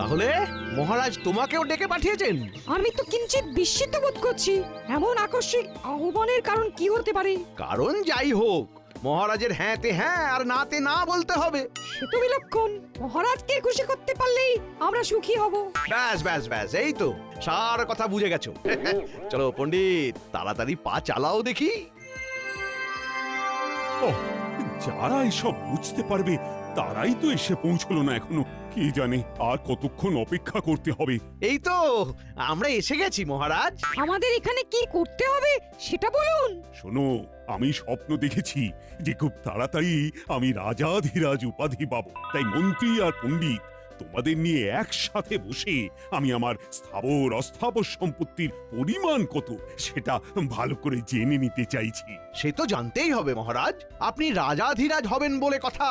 তাহলে মহারাজ তোমাকেও ডেকে পাঠিয়েছেন? আমি তো কিঞ্চিত বিস্মিত বোধ করছি। এমন আকস্মিক আহ্বানের কারণ কি হতে পারে? কারণ যাই হোক, মহারাজের হ্যাঁতে হ্যাঁ আর নাতে না বলতে হবে। সে তো বিলক্ষণ। মহারাজকে খুশি করতে পারলেই আমরা সুখী হব। ব্যাস ব্যাস ব্যাস, এই তো সার কথা বুঝে গেছো। চলো পণ্ডিত, তাড়াতাড়ি পা চালাও দেখি। ওহ, যারা এসব বুঝতে পারবে তারাই তো এসে পৌঁছলো না এখনো। কে জানে আর কতক্ষণ অপেক্ষা করতে হবে। এই তো আমরা এসে গেছি মহারাজ। আমাদের এখানে কি করতে হবে সেটা বলুন। শোনো, আমি স্বপ্ন দেখেছি যে খুব তাড়াতাড়ি আমি রাজাধিরাজ উপাধি পাবো। তাই মন্ত্রী আর পণ্ডিত তোমাদের নিয়ে একসাথে বসে আমি আমার স্থাবর অস্থাবর সম্পত্তির পরিমাণ কত সেটা ভালো করে জেনে নিতে চাইছি। সে তো জানতেই হবে মহারাজ, আপনি রাজাধিরাজ হবেন বলে কথা।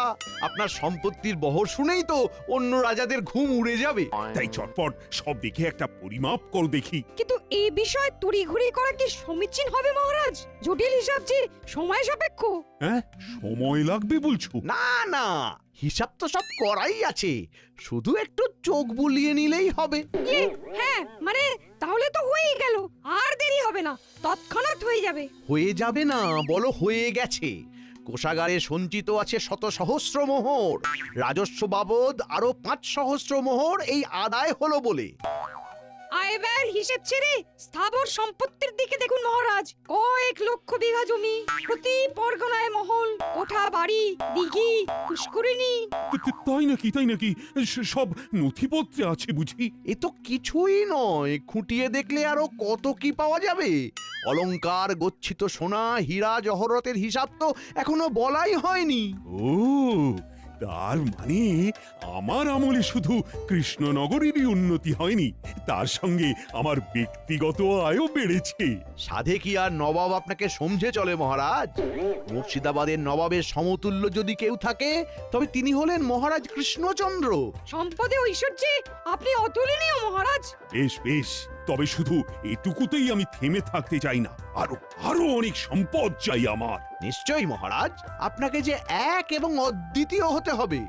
আপনার সম্পত্তির বহর শুনেই তো অন্য রাজাদের ঘুম উড়ে যাবে। তাই চটপট সব দেখে একটা পরিমাপ করো দেখি। কিন্তু এই বিষয়ে তড়িঘড়ি করা কি সমীচীন হবে মহারাজ? জটিল হিসাব যে সময় সাপেক্ষ। হ্যাঁ, সময় লাগবে বলছো? না না, হিসাব তো সব করাই আছে, শুধু একটু চোখ বুলিয়ে নিলেই হবে। হ্যাঁ, মানে তাহলে তো হয়েই গেল। আর দেরি হবে না, তৎক্ষণাৎ হয়ে যাবে। হয়ে যাবে না, বলো হয়ে গেছে। কোষাগারে সঞ্চিত আছে শত সহস্র মোহর, রাজস্ব বাবদ আরো 5 সহস্র মোহর এই আদায় হলো বলে। আয় ব্যয়ের হিসেব ছেড়ে স্থাবর সম্পত্তির দিকে দেখুন মহারাজ। কয়েক লক্ষ বিঘা জমি, প্রতি পরগনায় মহল, কোঠা বাড়ি, দিঘি, পুষ্করিণী। তাই নাকি? তাই নাকি? সব নথিপত্রে আছে বুঝি? এ তো কিছুই নয়, খুঁটিয়ে দেখলে আরো কত কি পাওয়া যাবে। অলংকার, গচ্ছিত সোনা, হীরা জহরতের হিসাব তো এখনো বলাই হয়নি। ও, তার মানে আমার আমলে শুধু কৃষ্ণনগরেরই উন্নতি হয়নি, তার সঙ্গে আমার ব্যক্তিগত আয়ও বেড়েছে। সাধে কি আর নবাব আপনাকে সমঝে চলে মহারাজ? মুর্শিদাবাদের নবাবের সমতুল্য যদি কেউ থাকে তবে তিনি হলেন মহারাজ কৃষ্ণচন্দ্র। সম্পদে ঐশ্বর্যে আপনি অতুলনীয় মহারাজ। বেশ বেশ, তবে শুধু এটুকুতেই আমি থেমে থাকতে চাই না, আরো আরো অনেক সম্পদ চাই আমার। নিশ্চয়ই মহারাজ, আপনাকে যে এক এবং অদ্বিতীয় হতে হবে।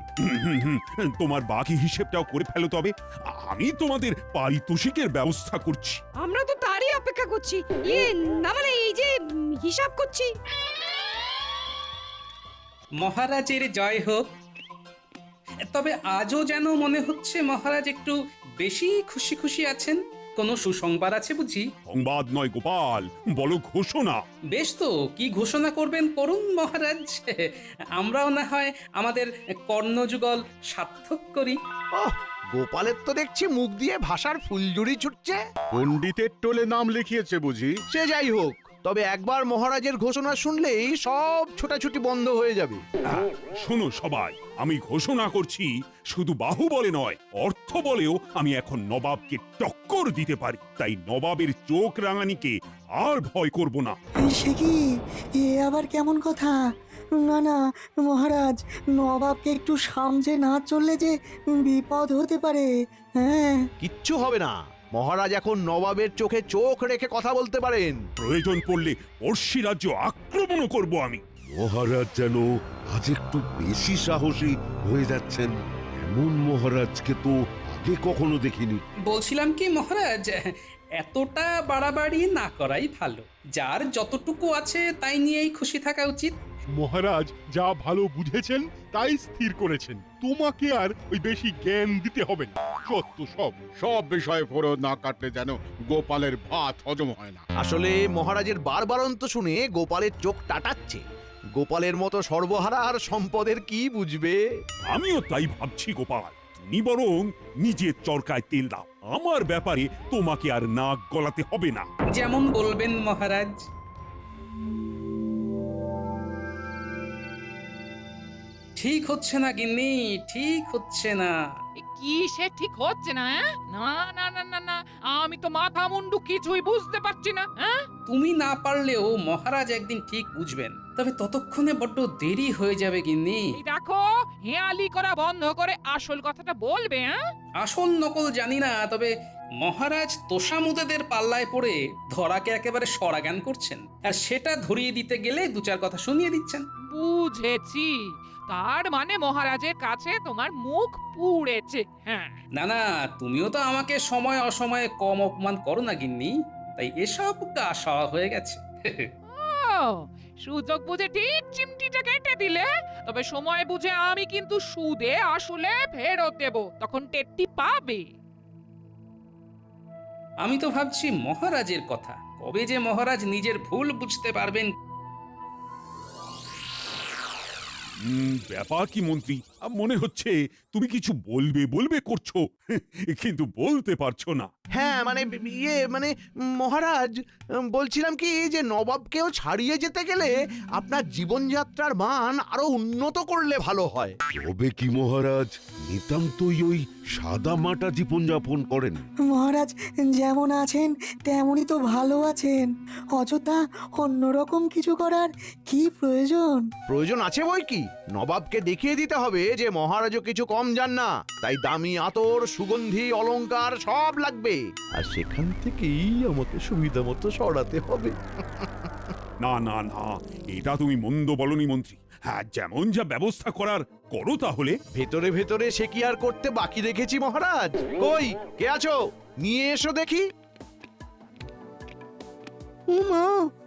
তোমার বাকি হিসেবটাও করে ফেলো তবে, আমি তোমাদের পারিতোষিকের ব্যবস্থা করছি। আমরা তো তারই অপেক্ষা করছি। না মানে এই যে হিসাব করছি। মহারাজের জয় হোক। তবে আজও যেন মনে হচ্ছে মহারাজ একটু বেশি খুশি খুশি আছেন। কোনো সুসংবাদ আছে বুঝি? সংবাদ নয় গোপাল, বলো ঘোষণা। বেশ তো, কি ঘোষণা করবেন করুন মহারাজ। আমরাও না হয় আমাদের কর্ণযুগল সার্থক করি। ওহ, গোপালের তো দেখছি মুখ দিয়ে ভাষার ফুলঝুরি ছুটছে। পণ্ডিতের টোলে নাম লিখিয়েছে বুঝি? সে যাই হোক, তবে একবার মহারাজের ঘোষণা শুনলেই সব ছোটাছুটি বন্ধ হয়ে যাবে। শোনো সবাই, আমি ঘোষণা করছি, শুধু বাহুবলে নয়, অর্থ বলেও আমি এখন নবাবকে টক্কর দিতে পারি। তাই নবাবের চোখ রাঙানিকে আর ভয় করব না। সে কি? এ আবার কেমন কথা? না না মহারাজ, নবাবকে একটু সামজে না চললে যে বিপদ হতে পারে। হ্যাঁ, কিচ্ছু হবে না, মহারাজ এখন নবাবের চোখে চোখ রেখে কথা বলতে পারেন। প্রয়োজন পড়লে পড়শি রাজ্য আক্রমণও করব আমি। মহারাজ যেন আজ একটু বেশি সাহসী হয়ে যাচ্ছেন। এমন মহারাজকে তো আগে কখনো দেখিনি। বলছিলাম কি মহারাজ, এতটা বাড়াবাড়ি না করাই ভালো। যার যতটুকু আছে তাই নিয়েই খুশি থাকা উচিত। মহারাজ যা ভালো বুঝেছেন তাই স্থির করেছেন, তোমাকে আর ওই বেশি জ্ঞান দিতে হবে না। সত্য সব বিষয়ে ফোরদ না কাটলে যেন গোপালের ভাত হজম হয় না। আসলে মহারাজের বারবারন্ত শুনে গোপালের চোখ টাটাচ্ছে। গোপালের মতো সর্বহারা আর সম্পদের কি বুঝবে? আমিও তাই ভাবছি গোপাল, তুমি বরং নিজের চরকায় তেল দাও। আমার ব্যাপারে তোমাকে আর নাক গলাতে হবে না। যেমন বলবেন মহারাজ। ঠিক হচ্ছে না গিন্নি, ঠিক হচ্ছে না। কি সে ঠিক হচ্ছে না? না না না না না, আমি তো মাথা মুন্ডু কিছুই বুঝতে পারছি না। তুমি না পারলেও মহারাজ একদিন ঠিক বুঝবেন, তবে ততক্ষণে বড্ড দেরি হয়ে যাবে গিন্নি। এই দেখো, হেয়ালি করা বন্ধ করে আসল কথাটা বলবে। আসল নকল জানি না, তবে মহারাজ তোষামুদেদের পাল্লায় পড়ে ধরাকে একেবারে সরাগান করছেন, আর সেটা ধরিয়ে দিতে গেলে দু চার কথা শুনিয়ে দিচ্ছেন। বুঝেছি, তার মানে মহারাজের কাছে তোমার মুখ পুড়েছে। হ্যাঁ, না না, তুমিও তো আমাকে সময় অসময়ে কম অপমান করো না গিন্নি, তাই এসব গা সওয়া হয়ে গেছে। ও, সুযোগ বুঝে ঠিক চিমটিটা কেটে দিলে। তবে সময় বুঝে আমি কিন্তু সুদে আসলে ফেরত দেব, তখন টেরটি পাবে। আমি তো ভাবছি মহারাজের কথা, কবে যে মহারাজ নিজের ভুল বুঝতে পারবেন। ব্যাপার কি মন্ত্রী, মনে হচ্ছে তুমি কিছু বলবে বলবে করছো, কিন্তু বলতে পারছো না। হ্যাঁ মানে মানে মহারাজ, বলছিলাম কি যে নবাবকেও ছাড়িয়ে যেতে গেলে আপনার জীবনযাত্রার মান আরো উন্নত করলে ভালো হয়। তবে কি মহারাজ নিতান্তই ওই সাদা মাটা জীবনযাপন করেন? মহারাজ যেমন আছেন তেমনই তো ভালো আছেন, অযথা অন্যরকম কিছু করার কি প্রয়োজন? প্রয়োজন আছে বই কি, নবাবকে দেখিয়ে দিতে হবে যে মহারাজও কিছু কম যান না, তাই দামি আতর, সুগন্ধি, অলংকার সব লাগবে, আর সেখান থেকেই আমাকে সুবিধা মতো সরাতে হবে। না না না, এটা তুমি মন্দ বলনি মন্ত্রী। হ্যাঁ, যেমন যা ব্যবস্থা করার করো তাহলে। ভেতরে ভেতরে সে কি আর করতে বাকি রেখেছি মহারাজ? কই কে আছো, নিয়ে এসো দেখি। উমা,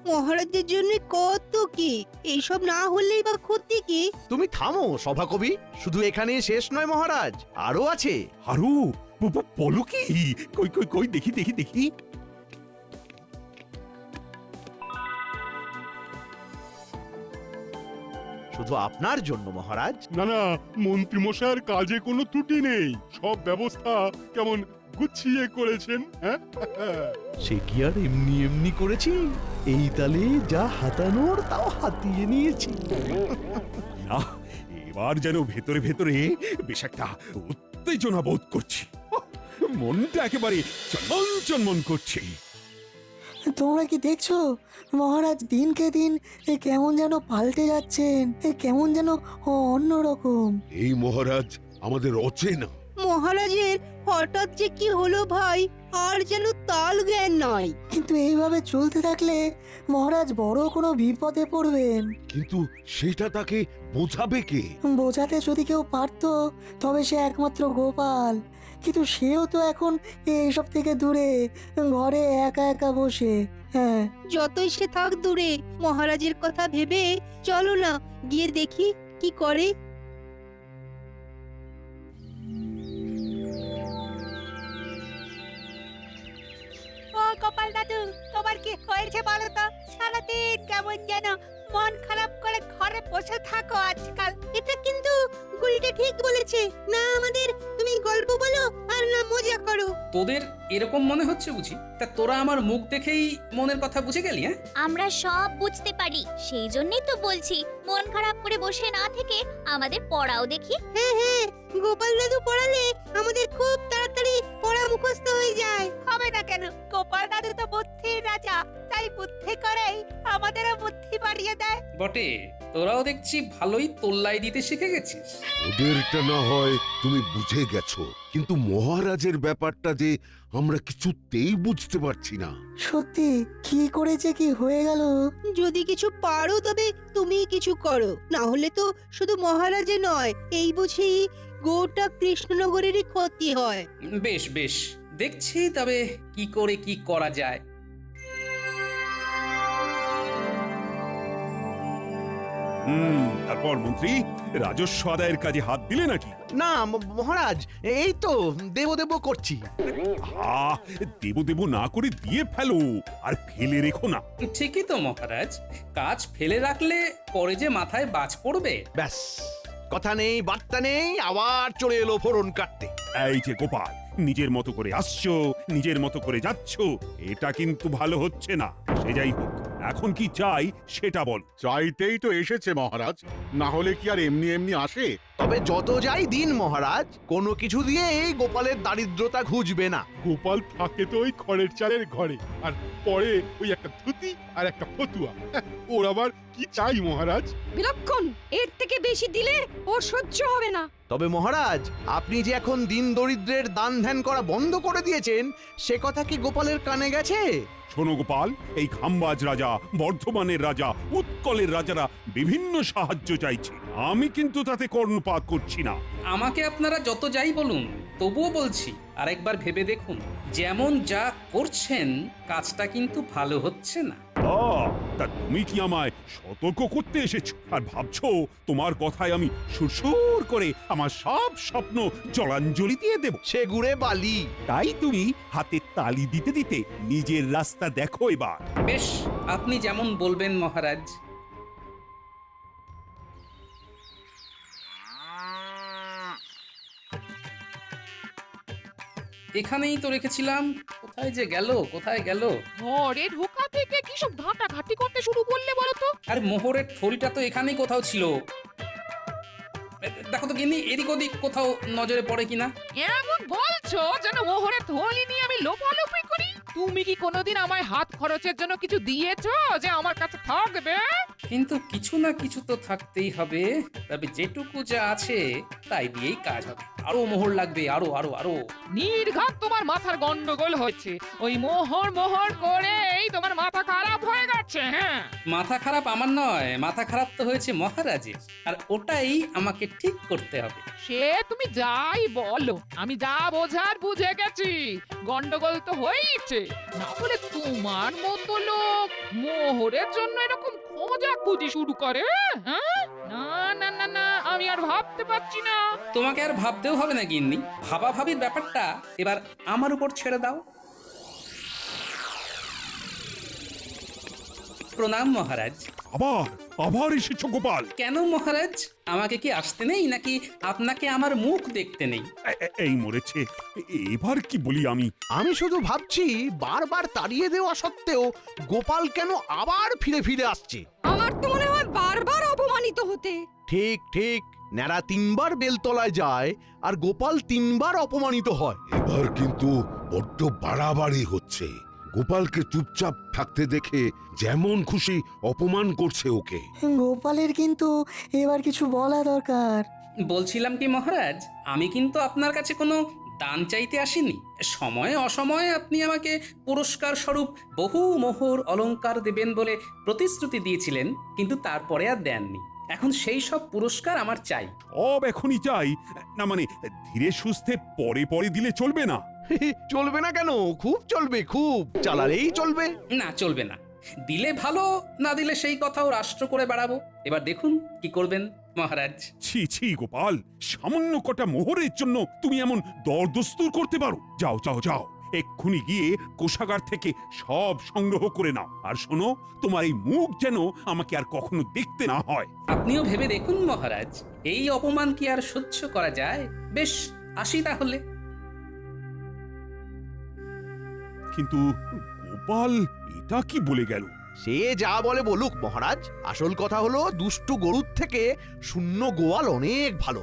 মহারাজের জন্য কত কি, এইসব না হলেই বা ক্ষতি কি? তুমি থামো সভাকবি, শুধু এখানেই শেষ নয় মহারাজ, আরো আছে। আরো বলো কি? কই কই কই, দেখি দেখি দেখি। শুধু আপনার জন্য মহারাজ। না না, মন্ত্রী মশাইয়ের কাজে কোনো ত্রুটি নেই, সব ব্যবস্থা কেমন গুছিয়ে করেছেন। হ্যাঁ, সে কি আর এমনি এমনি করেছি, এই তালে যা হাতানোর তাও হাতিয়ে নিয়েছি। না, এবার যেন ভেতরে ভেতরে বেশ একটা উত্তেজনা বোধ করছি। মনটা একেবারে চনমন চনমন করছে। তোমরা কি দেখছো মহারাজ দিনকে দিন কেমন যেন পাল্টে যাচ্ছেন, কেমন যেন অন্যরকম। এই মহারাজ আমাদের অচেনা। মহারাজের হঠাৎ যে কি হলো ভাই, আর যেন তাল জ্ঞান নয়। কিন্তু এইভাবে চলতে থাকলে মহারাজ বড় কোনো বিপদে পড়বেন। কিন্তু সেটা তাকে বোঝাবে কে? বোঝাতে যদি কেউ পারতো তবে সে একমাত্র গোপাল, কিন্তু সেও তো এখন এইসব থেকে দূরে, ঘরে একা একা বসে। হ্যাঁ, যতই সে থাক দূরে, মহারাজের কথা ভেবে চলো না গিয়ে দেখি কি করে। ও গোপাল দাদু, তোমার কি হয়েছে বলো তো? সারাদিন কেমন যেন মন খারাপ করে ঘরে বসে থাকো আজকাল। এটা কিন্তু গুলটে ঠিক বলেছে, না আমাদের তুমি গল্প বলো আর না মজা করো। তোদের এরকম মনে হচ্ছে বুঝি? তা তোরা আমার মুখ দেখেই মনের কথা বুঝে গেলি? হ্যাঁ, আমরা সব বুঝতে পারি, সেই জন্যই তো বলছি মন খারাপ করে বসে না থেকে আমাদের পড়াও দেখি। হ্যাঁ হ্যাঁ, গোপাল দাদু পড়ালে আমাদের খুব তাড়াতাড়ি পড়া মুখস্থ হয়ে যায়। হবে না কেন, গোপাল দাদু তো বুদ্ধির রাজা, তাই বুদ্ধি করেই আমাদেরও বুদ্ধি বাড়িয়ে দেয়। বটে, তোরাও দেখছি ভালোই তোল্লাই দিতে শিখে গেছিস। ওদেরটা না হয় তুমি বুঝে গেছো, কিন্তু মহারাজের ব্যাপারটা যে আমরা কিছুতেই বুঝতে পারছি না। সত্যি কি করেছে কি হয়ে গেল? যদি কিছু পারো তবে তুমি কিছু করো, না হলে তো শুধু মহারাজে নয়, এই বুঝি গোটা কৃষ্ণনগরেরই ক্ষতি হয়। বেশ বেশ, দেখছি তবে কি করে কি করা যায়। তারপর মন্ত্রী রাজস্ব আদায়ের কাজে হাত দিলে নাকি? না মহারাজ, এই তো দেব দেব করছি। দেব দেব না করে দিয়ে ফেলো, আর ফেলে রেখো না। ঠিকই তো মহারাজ, কাজ ফেলে রাখলে পরে যে মাথায় বাজ পড়বে। ব্যাস, কথা নেই বার্তা নেই, আবার চলে এলো ফোড়ন কাটতে। এই যে গোপাল, নিজের মতো করে আসছো, নিজের মতো করে যাচ্ছ, এটা কিন্তু ভালো হচ্ছে না। সে যাই হোক, এখন কি চাই সেটা বল। চাইতেই তো এসেছে মহারাজ, না হলে কি আর এমনি এমনি আসে? তবে যত যাই দিন মহারাজ, কোনো কিছু দিয়ে এই গোপালের দারিদ্রতা ঘুচবে না। গোপাল থাকে তো ওই খড়ের চালের ঘরে, আর পরে ওই একটা ধুতি আর একটা ফতুয়া। ওর আবার কি চাই মহারাজ? বিলক্ষণ, এর থেকে বেশি দিলে ওর সহ্য হবে না। তবে মহারাজ, আপনি যে এখন দিন দরিদ্রের দান ধ্যান করা বন্ধ করে দিয়েছেন, সে কথা কি গোপালের কানে গেছে? শোনো গোপাল, এই খাম্বাজ রাজা, বর্ধমানের রাজা, উৎকলের রাজারা বিভিন্ন সাহায্য চাইছে। আমি কিন্তু তাতে কর্ণপাত করছি না। আমাকে আপনারা যত যাই বলুন, তবুও বলছি আরেকবার ভেবে দেখুন, যেমন যা করছেন কাজটা কিন্তু ভালো হচ্ছে না। তা তুমি কি আমায় সতর্ক করতে এসেছো আর ভাবছো তোমার কথায় আমি সুরসুর করে আমার সব স্বপ্ন জলাঞ্জলি দিয়ে দেব? সে গুড়ে বালি। তাই তুমি হাতে তালি দিতে দিতে নিজের রাস্তা দেখো এবার। বেশ, আপনি যেমন বলবেন মহারাজ। এখানেই তো রেখেছিলাম, কোথায় যে গেল, কোথায় গেল? ঘরে ঢোকা থেকে কি সব ঘাটাঘাটি করতে শুরু করলে বলো তো? আর মোহরের থলিটা তো এখানেই কোথাও ছিল। দেখো তো গিন্নি, এদিক ওদিক কোথাও নজরে পড়ে কিনা। এমন বলছো যেন মোহরের থলি নিয়ে আমি লোপালোপি করি। তুমি কি কোনোদিন আমায় হাত খরচের জন্য কিছু দিয়েছো যে আমার কাছে থাকবে? কিন্তু কিছু না কিছু তো থাকতেই হবে। তবে যেটুকু যা আছে তাই দিয়েই কাজ হবে। আরো মোহর লাগবে, আরো আরো আরো। নির্ঘাত তোমার মাথার গন্ডগোল হচ্ছে। ওই মোহর মোহর করেই তোমার মাথা খারাপ হয়ে গেছে। হ্যাঁ, মাথা খারাপ আমার নয়, মাথা খারাপ তো হয়েছে মহারাজের, আর ওটাই আমাকে ঠিক করতে হবে। সে তুমি যাই বলো, আমি যা বোঝার বুঝে গেছি। গন্ডগোল তো হয়েছে, না হলে তোমার মতো লোক মোহরের জন্য এরকম খোঁজাখুঁজি শুরু করে? হ্যাঁ, না না না না, আমি আর ভাবতে পারছি না। তোমাকে আর ভাবতেও হবে না গিন্নি, ভাবাভাবির ব্যাপারটা এবার আমার উপর ছেড়ে দাও। প্রণাম মহারাজ। আবার আবার এসেছো গোপাল? কেন মহারাজ, আমাকে কি আসতে নেই নাকি আপনাকে আমার মুখ দেখতে নেই? এই মরেছে, এবার কি বলি আমি? আমি শুধু ভাবছি, বারবার তাড়িয়ে দেওয়া সত্ত্বেও গোপাল কেন আবার ফিরে ফিরে আসছে। আমার তো মনে হয় বারবার অপমানিত হতে। ঠিক ঠিক, ন্যাড়া 3বার বেলতলায় যায় আর গোপাল 3বার অপমানিত হয়। এবার কিন্তু বড্ড বাড়াবাড়ি হচ্ছে। গোপালকে চুপচাপ থাকতে দেখে যেমন খুশি অপমান করছে ওকে। গোপালের কিন্তু এবার কিছু বলা দরকার। বলছিলাম কি মহারাজ, আমি কিন্তু আপনার কাছে কোনো দান চাইতে আসিনি। সময়ে অসময়ে আপনি আমাকে পুরস্কার স্বরূপ বহু মোহর অলংকার দেবেন বলে প্রতিশ্রুতি দিয়েছিলেন, কিন্তু তারপরে আর দেননি। এখন সেই সব পুরস্কার আমার চাই। সব এখনই চাই না? মানে ধীরে সুস্থে পরে পরে দিলে চলবে না? চলবে না কেন? খুব চলবে, খুব চালালেই চলবে। না, চলবে না। দিলে ভালো, না দিলে সেই কথাও রাষ্ট্র করে বেড়াবো। এবার দেখুন কি করবেন মহারাজ। ছি ছি গোপাল, সামান্য কটা মোহরের জন্য তুমি এমন দরদস্তুর করতে পারো? যাও যাও যাও, এক্ষুনি গিয়ে কোষাগার থেকে সব সংগ্রহ করে নাও। আর শোনো, তোমার এই মুখ যেন আমাকে আর কখনো দেখতে না হয়। আপনিও ভেবে দেখুন মহারাজ, এই অপমান কি আর সহ্য করা যায়? বেশ, আসি তাহলে। কিন্তু গোপাল এটা কি বলে গেল? সে যা বলে বলুক মহারাজ, আসল কথা হলো দুষ্টু গরুর থেকে শূন্য গোয়াল অনেক ভালো।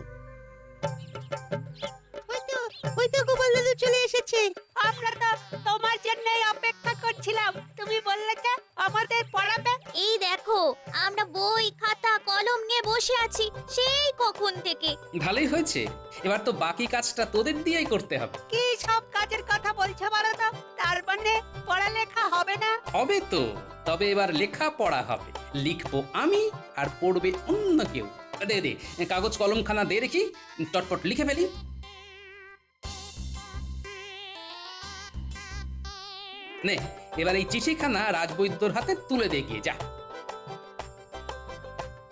ওই তো গোপাল দাদু চলে এসেছে। আমরা তো তোমার জন্যই অপেক্ষা করছিলাম। তুমি বললে যে আমাদের পড়াবে। এই দেখো, আমরা বই খাতা কলম নিয়ে বসে আছি সেই কখন থেকে। ভালোই হয়েছে, এবার তো বাকি কাজটা তোদের দিয়েই করতে হবে। কি সব কাজের কথা বলছো বলো তো? তার মানে পড়ালেখা হবে না? হবে তো, তবে এবার লেখা পড়া হবে। লিখবো আমি আর পড়বে অন্য কেউ। দে দে কাগজ কলমখানা দে দেখি, চটপট লিখে ফেলি। নে, এবার এই চিঠিখানা রাজবৈদ্যর হাতে তুলে দে গিয়ে, যা।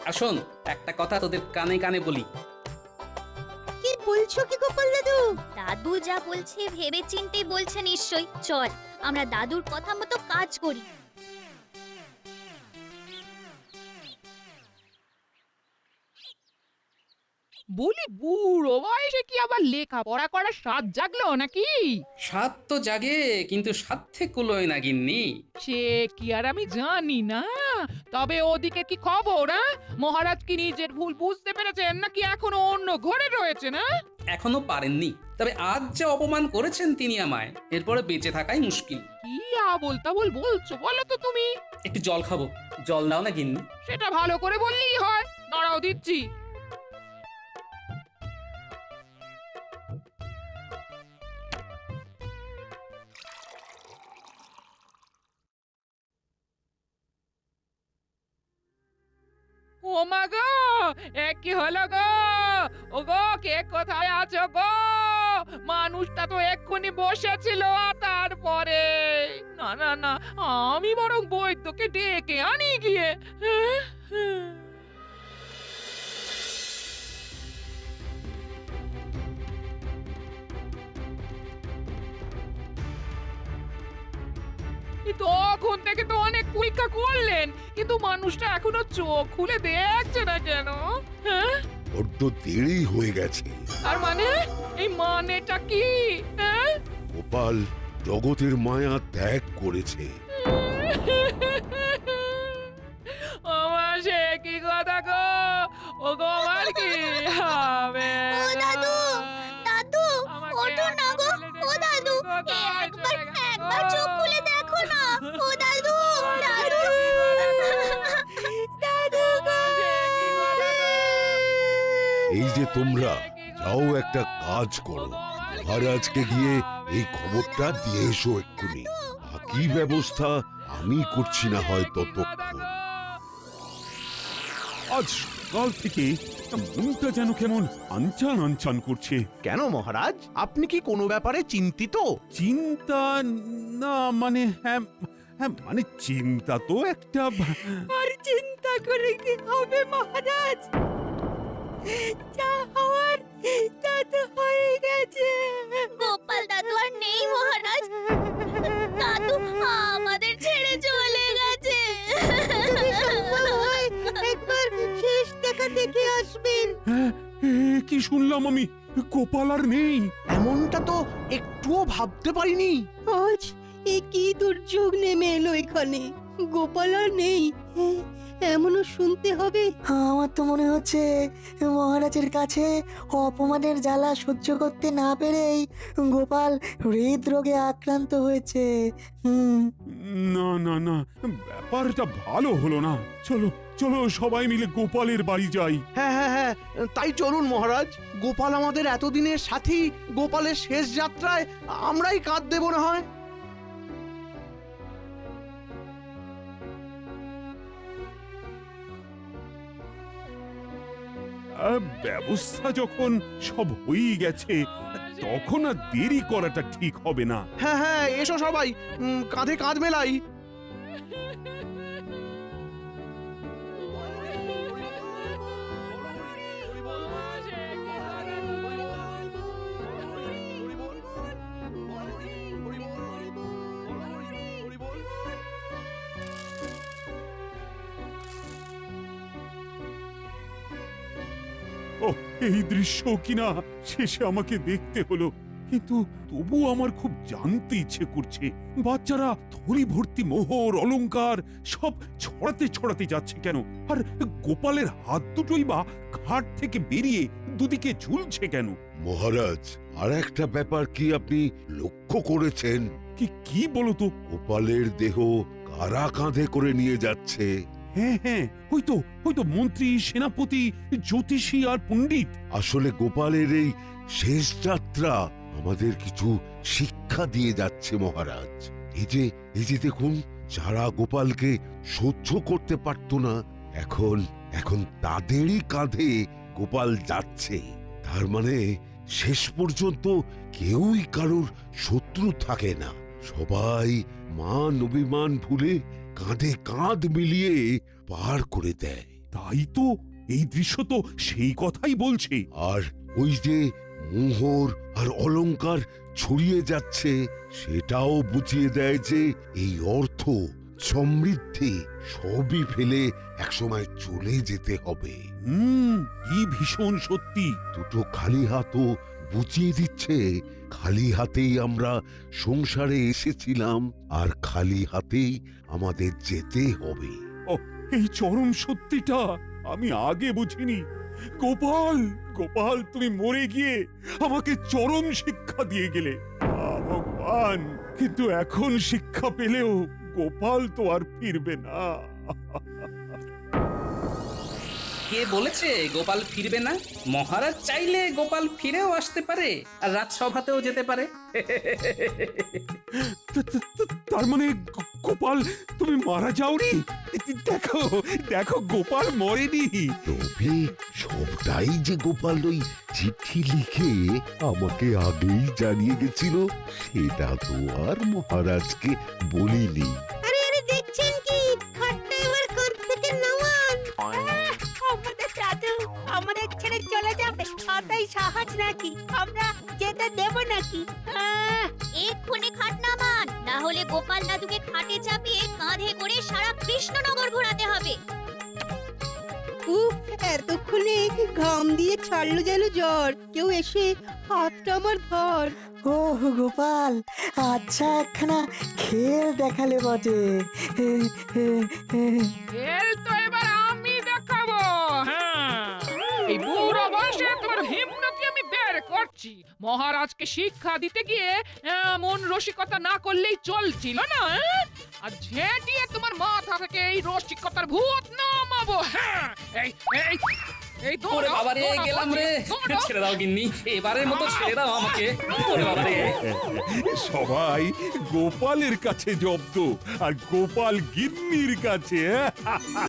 আর শোন, একটা কথা তোদের কানে কানে বলি। কি বলছো কি গোপাল দাদু? দাদু যা বলছে ভেবে চিন্তে বলছে নিশ্চয়ই। চল, আমরা দাদুর কথা মতো কাজ করি। বলি বুড়ো বয়সে কি আবার লেখাপড়া করার স্বাদ জাগলো নাকি? স্বাদ তো জাগে, কিন্তু সাধ্যে কুলোয় না গিন্নি। সে কি আর আমি জানি না। তবে ওদিকে কি খবর? মহারাজ কি নিজের ভুল বুঝতে পেরেছেন নাকি এখনো অন্য ঘরে রয়েছে? না এখনো পারেননি, তবে আজ যে অপমান করেছেন তিনি আমায়, এরপরে বেঁচে থাকাই মুশকিল। কি আবোল তাবোল বলছো বলো তো তুমি? একটু জল খাবো, জল দাও না গিন্নি। সেটা ভালো করে বললেই হয়। দাঁড়াও দিচ্ছি। ও মা গো, কি হলো গো? ও গো, কে কোথায় আছো গো? মানুষটা তো এক্ষুনি বসেছিল, আর তারপরে না না না, আমি বরং বৈদ্যকে ডেকে আনি গিয়ে। তখন থেকে তো অনেক পরীক্ষা করলেন, কিন্তু মানুষটা এখনো চোখ খুলে দেখছে না কেন? হ্যাঁ, বড্ড দেরি হয়ে গেছে। আর মানে এই মানেটা কি? হ্যাঁ, গোপাল জগতের মায়া ত্যাগ করেছে। আমার সে কি কথা গো? ও গো, আমার কি হবে? ও দাদু, দাদু, ওঠো না গো। ও দাদু, একবার চোখ খুলে দেখো না। ও দাদু, দাদু, দাদু গো। এই যে তোমরা যাও, একটা কাজ করো, মহারাজকে গিয়ে এই খবরটা দিয়ে এসো এক্ষুনি। বাকি ব্যবস্থা আমি করছি না হয় ততক্ষণ। আজ সকাল থেকে মনটা যেন কেমন আনচান আনচান করছে। কেন মহারাজ, আপনি কি কোনো ব্যাপারে চিন্তিত? চিন্তা না, মানে হ্যাঁ হ্যাঁ, মানে চিন্তা তো একটা আর চিন্তা করে কি হবে মহারাজ? যা হওয়ার তা তো হয়ে গেছে। গোপাল দাদু আর নেই মহারাজ। দাদু আমাদের ছেড়ে চলে গেছে। একবার শেষ দেখা দেখে আসবেন। হ্যাঁ, কি শুনলাম আমি? গোপাল আর নেই। এমনটা তো একটুও ভাবতে পারিনি। আজ এ কি দুর্যোগ নেমে এলো এখানে? গোপাল আর নেই, এমনও শুনতে হবে। আমার তো মনে হচ্ছে মহারাজের কাছে অপমানের জ্বালা সহ্য করতে না পেরেই গোপাল হৃদরোগে আক্রান্ত হয়েছে। না না না, ব্যাপারটা ভালো হলো না। চলো চলো, সবাই মিলে গোপালের বাড়ি যাই। হ্যাঁ হ্যাঁ হ্যাঁ, তাই চলুন মহারাজ। গোপাল আমাদের এতদিনের সাথী, গোপালের শেষ যাত্রায় আমরাই কাঁধ দেব না হয়। ব্যবস্থা যখন সব হয়েই গেছে, তখন আর দেরি করাটা ঠিক হবে না। হ্যাঁ হ্যাঁ, এসো সবাই, কাঁধে কাঁধ মেলাই। ও, এই দৃশ্য কিনা শেষে আমাকে দেখতে হলো, কিন্তু তবু আমার খুব জানতে ইচ্ছে করছে, বাচ্চারা থলি ভর্তি মোহর অলংকার সব ছড়াতে ছড়াতে যাচ্ছে কেন? আর গোপালের হাত দুটোই বা খাট থেকে বেরিয়ে দুদিকে ঝুলছে কেন? মহারাজ, আর একটা ব্যাপার কি আপনি লক্ষ্য করেছেন? কি বলো তো? গোপালের দেহ কারা কাঁধে করে নিয়ে যাচ্ছে? হ্যাঁ হ্যাঁ, হয়তো মন্ত্রী, সেনাপতি, জ্যোতিষী আর পণ্ডিত। আসলে গোপালের এই শেষ যাত্রা আমাদের কিছু শিক্ষা দিয়ে যাচ্ছে মহারাজ। এই যে দেখুন, যারা গোপালকে সহ্য করতে পারত না, এখন তাদেরই কাঁধে গোপাল যাচ্ছে। তার মানে শেষ পর্যন্ত কেউই কারোর শত্রু থাকে না, সবাই মান অভিমান ভুলে কাঁধে কাঁধ মিলিয়ে পার করে দেয়। তাই তো, এই দৃশ্য তো সেই কথাই বলছে। আর ওই যে মোহর আর অলংকার ছড়িয়ে যাচ্ছে, সেটাও বুঝিয়ে দেয় যে এই অর্থ, সমৃদ্ধি সবই ফেলে একসময় চলে যেতে হবে। কি ভীষণ সত্যি। দুটো খালি হাতও বুঝিয়ে দিচ্ছে খালি হাতেই আমরা সংসারে এসেছিলাম আর খালি হাতেই আমাদের যেতে হবে। এই চরম সত্যিটা আমি আগে বুঝিনি। গোপাল, গোপাল, তুমি মরে গিয়ে আমাকে চরম শিক্ষা দিয়ে গেলে। ভগবান, কিন্তু এখন শিক্ষা পেলেও গোপাল তো আর ফিরবে না। কে বলেছে গোপাল ফিরবে না? মহারাজ চাইলে গোপাল ফিরেও আসতে পারে আর রাজসভাতেও যেতে পারে। তার মানে গোপাল, তুমি মারা যাওনি? দেখো দেখো, গোপাল মরেনি। তবে সবটাই যে গোপাল ওই চিঠি লিখে আমাকে আগেই জানিয়ে গেছিল সেটা তো আর মহারাজকে বলিনি। আরে আরে দেখছেন কি খাটটা এবার কাঁধ থেকে নামান। আমাদের দাদু আমাদের ছেড়ে চলে যাবে, তাই সাহস নাকি? আমরা যেতে দেব নাকি? এক্ষুনি খাট নামান, না হলে গোপাল দাদুকে খাটে চাপিয়ে কাঁধে করে সারা কৃষ্ণনগর ঘোরাতে হবে। উফ, এতক্ষণে ঘাম দিয়ে ছাড়লো যেন জ্বর। কেউ এসে হাতটা আমার ধর। ও গোপাল, আচ্ছা একখানা খেল দেখালে বটে। খেল তো এবার আমি দেখাবো। হ্যাঁ, এই বুড়ো বয়সে তোমার হিম্মতকে আমি বের করছি। মহারাজকে শিক্ষা দিতে গিয়ে এমন রসিকতা না করলেই চলছিল না। আর ঝেঁটিয়ে তোমার মাথা থেকে এই রসিকতার ভূত নামাবো। হ্যাঁ, এই এই এই ওরে বাবা রে, গেলাম রে। ছেড়ে দাও গিন্নি, এবারের মতো ছেড়ে দাও আমাকে। ওরে বাবা রে। সবাই গোপালের কাছে জব্দ আর গোপাল গিন্নির কাছে।